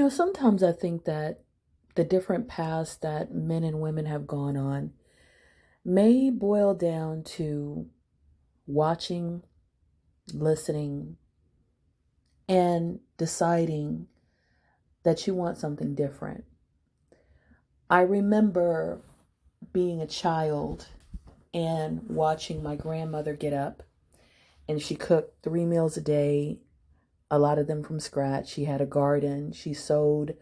Sometimes I think that the different paths that men and women have gone on may boil down to watching, listening, and deciding that you want something different. I remember being a child and watching my grandmother get up, and she cooked 3 meals a day, a lot of them from scratch. She had a garden. She sewed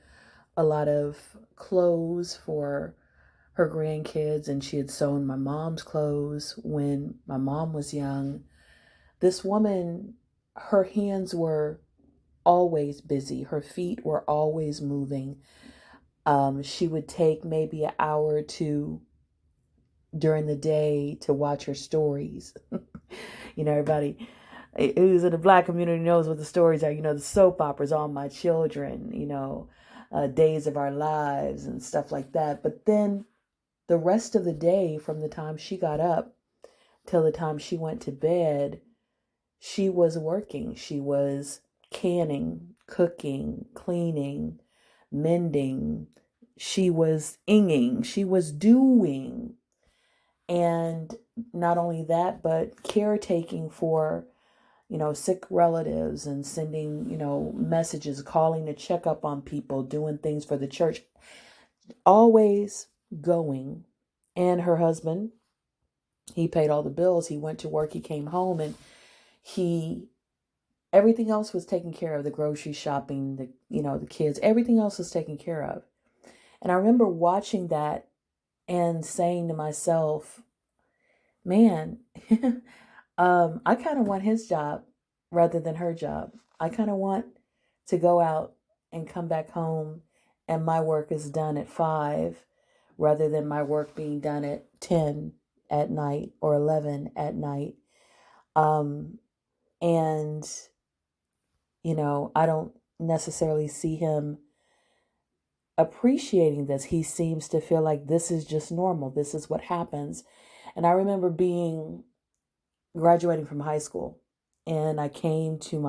a lot of clothes for her grandkids, and she had sewn my mom's clothes when my mom was young. This woman, her hands were always busy, her feet were always moving. She would take maybe an hour or two during the day to watch her stories. Everybody who's in the Black community knows what the stories are. The soap operas, All My Children, Days of Our Lives and stuff like that. But then the rest of the day, from the time she got up till the time she went to bed, she was working. She was canning, cooking, cleaning, mending. She was inging. She was doing. And not only that, but caretaking for, sick relatives and sending, messages, calling to check up on people, doing things for the church, always going. And her husband, he paid all the bills. He went to work. He came home, and everything else was taken care of. The grocery shopping, the kids, everything else was taken care of. And I remember watching that and saying to myself, man, I kind of want his job rather than her job. I kind of want to go out and come back home and my work is done at 5 rather than my work being done at 10 at night or 11 at night. And, I don't necessarily see him appreciating this. He seems to feel like this is just normal. This is what happens. And I remember graduating from high school, and I came to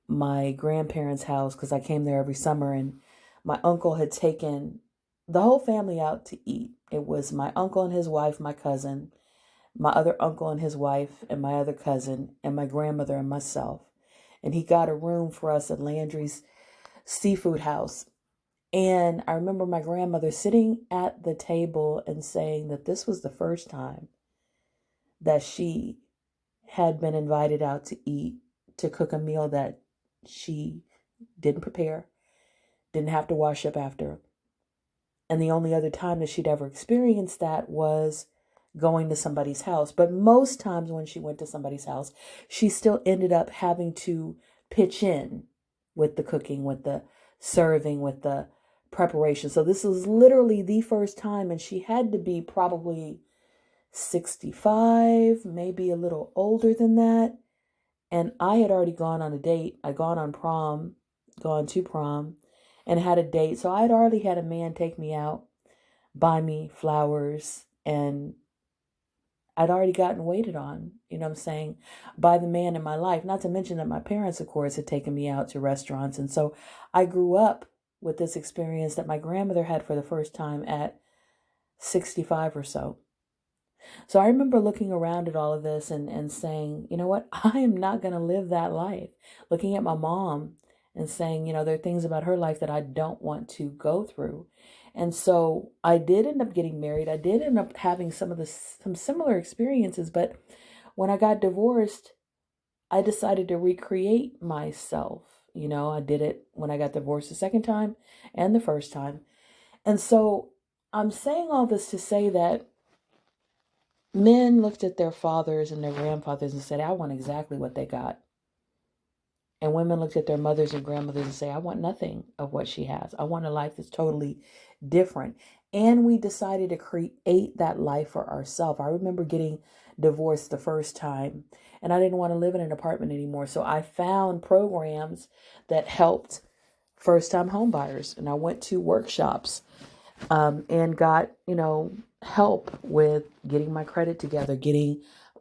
my grandparents' house because I came there every summer, and my uncle had taken the whole family out to eat. It was my uncle and his wife, my cousin, my other uncle and his wife, and my other cousin, and my grandmother and myself. And he got a room for us at Landry's Seafood House. And I remember my grandmother sitting at the table and saying that this was the first time that she had been invited out to eat, to cook a meal that she didn't prepare, didn't have to wash up after. And the only other time that she'd ever experienced that was going to somebody's house. But most times when she went to somebody's house, she still ended up having to pitch in with the cooking, with the serving, with the preparation. So this was literally the first time, and she had to be probably 65, maybe a little older than that. And I had already gone on a date. I'd gone to prom, and had a date. So I had already had a man take me out, buy me flowers, and I'd already gotten waited on, what I'm saying, by the man in my life. Not to mention that my parents, of course, had taken me out to restaurants. And so I grew up with this experience that my grandmother had for the first time at 65 or so. So I remember looking around at all of this and saying, you know what, I am not going to live that life. Looking at my mom and saying, there are things about her life that I don't want to go through. And so I did end up getting married. I did end up having some similar experiences. But when I got divorced, I decided to recreate myself. I did it when I got divorced the second time and the first time. And so I'm saying all this to say that men looked at their fathers and their grandfathers and said, I want exactly what they got. And women looked at their mothers and grandmothers and say, I want nothing of what she has. I want a life that's totally different. And we decided to create that life for ourselves. I remember getting divorced the first time, and I didn't want to live in an apartment anymore. So I found programs that helped first-time home buyers. And I went to workshops and got, help with getting my credit together, getting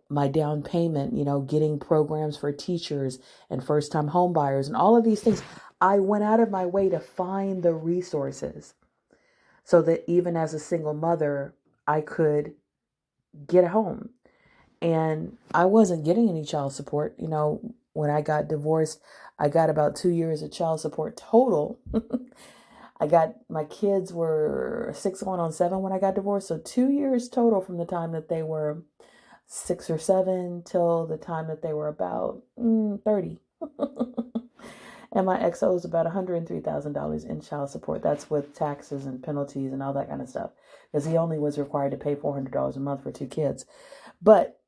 my down payment, getting programs for teachers and first-time home buyers and all of these things. I went out of my way to find the resources so that even as a single mother, I could get home. And I wasn't getting any child support. When I got divorced, I got about 2 years of child support total. My kids were 6 going on 7 when I got divorced. So 2 years total from the time that they were 6 or 7 till the time that they were about 30. And my ex owes about $103,000 in child support. That's with taxes and penalties and all that kind of stuff. Because he only was required to pay $400 a month for 2 kids. But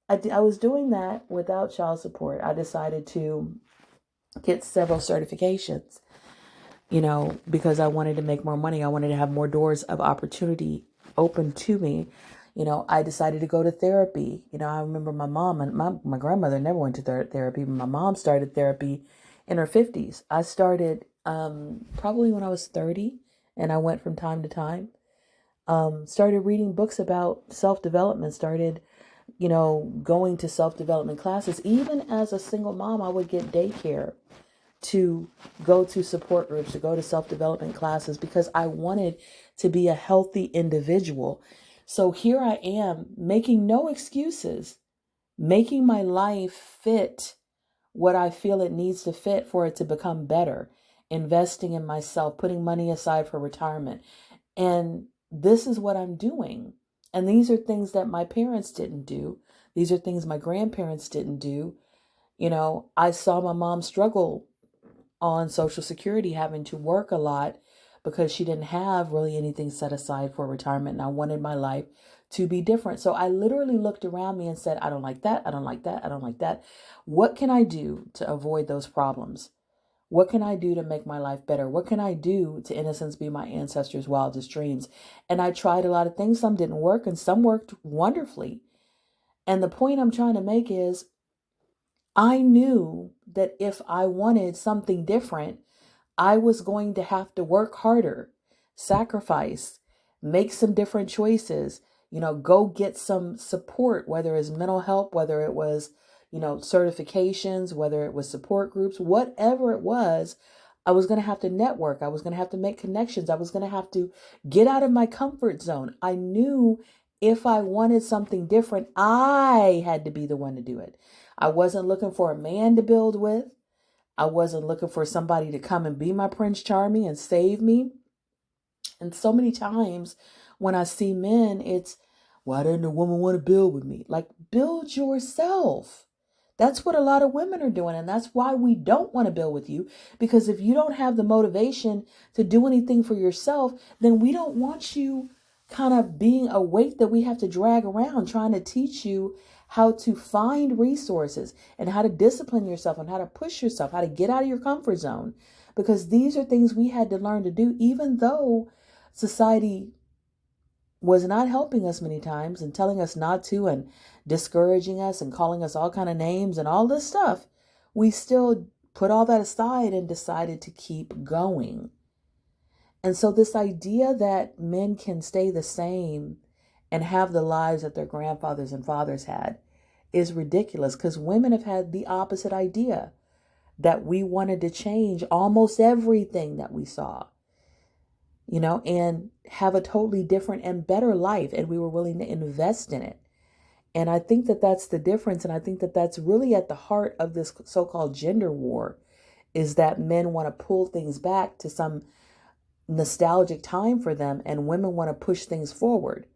I was doing that without child support. I decided to get several certifications, because I wanted to make more money. I wanted to have more doors of opportunity open to me. I decided to go to therapy. I remember my mom and my grandmother never went to therapy, but my mom started therapy in her 50s. I started probably when I was 30, and I went from time to time. Started reading books about self-development, started going to self-development classes. Even as a single mom, I would get daycare to go to support groups, to go to self-development classes, because I wanted to be a healthy individual. So here I am, making no excuses, making my life fit what I feel it needs to fit for it to become better, investing in myself, putting money aside for retirement. And this is what I'm doing. And these are things that my parents didn't do. These are things my grandparents didn't do. I saw my mom struggle on Social Security, having to work a lot because she didn't have really anything set aside for retirement. And I wanted my life to be different. So I literally looked around me and said, I don't like that. I don't like that. I don't like that. What can I do to avoid those problems? What can I do to make my life better? What can I do to, in a sense, be my ancestors' wildest dreams? And I tried a lot of things. Some didn't work and some worked wonderfully. And the point I'm trying to make is I knew that if I wanted something different, I was going to have to work harder, sacrifice, make some different choices, go get some support, whether it's mental help, whether it was, certifications, whether it was support groups, whatever it was. I was going to have to network. I was going to have to make connections. I was going to have to get out of my comfort zone. I knew if I wanted something different, I had to be the one to do it. I wasn't looking for a man to build with. I wasn't looking for somebody to come and be my Prince Charming and save me. And so many times when I see men, it's, why doesn't a woman want to build with me? Like, build yourself. That's what a lot of women are doing. And that's why we don't want to build with you. Because if you don't have the motivation to do anything for yourself, then we don't want you kind of being a weight that we have to drag around, trying to teach you how to find resources and how to discipline yourself and how to push yourself, how to get out of your comfort zone. Because these are things we had to learn to do, even though society was not helping us many times and telling us not to and discouraging us and calling us all kind of names and all this stuff. We still put all that aside and decided to keep going. And so this idea that men can stay the same and have the lives that their grandfathers and fathers had is ridiculous, because women have had the opposite idea, that we wanted to change almost everything that we saw, and have a totally different and better life. And we were willing to invest in it. And I think that that's the difference. And I think that that's really at the heart of this so-called gender war, is that men want to pull things back to some nostalgic time for them, and women want to push things forward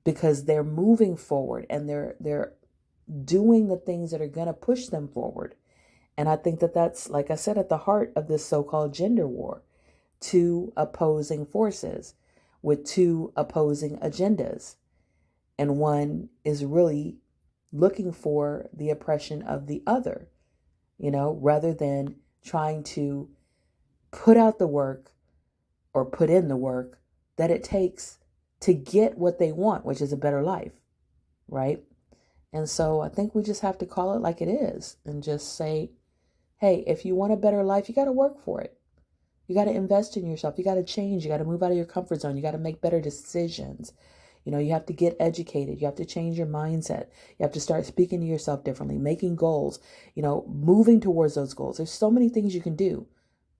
because they're moving forward and they're doing the things that are going to push them forward. And I think that that's, like I said, at the heart of this so-called gender war. Two opposing forces with two opposing agendas. And one is really looking for the oppression of the other, rather than trying to put out the work or put in the work that it takes to get what they want, which is a better life, right? And so I think we just have to call it like it is and just say, hey, if you want a better life, you got to work for it. You got to invest in yourself. You got to change. You got to move out of your comfort zone. You got to make better decisions. You have to get educated. You have to change your mindset. You have to start speaking to yourself differently, making goals, moving towards those goals. There's so many things you can do.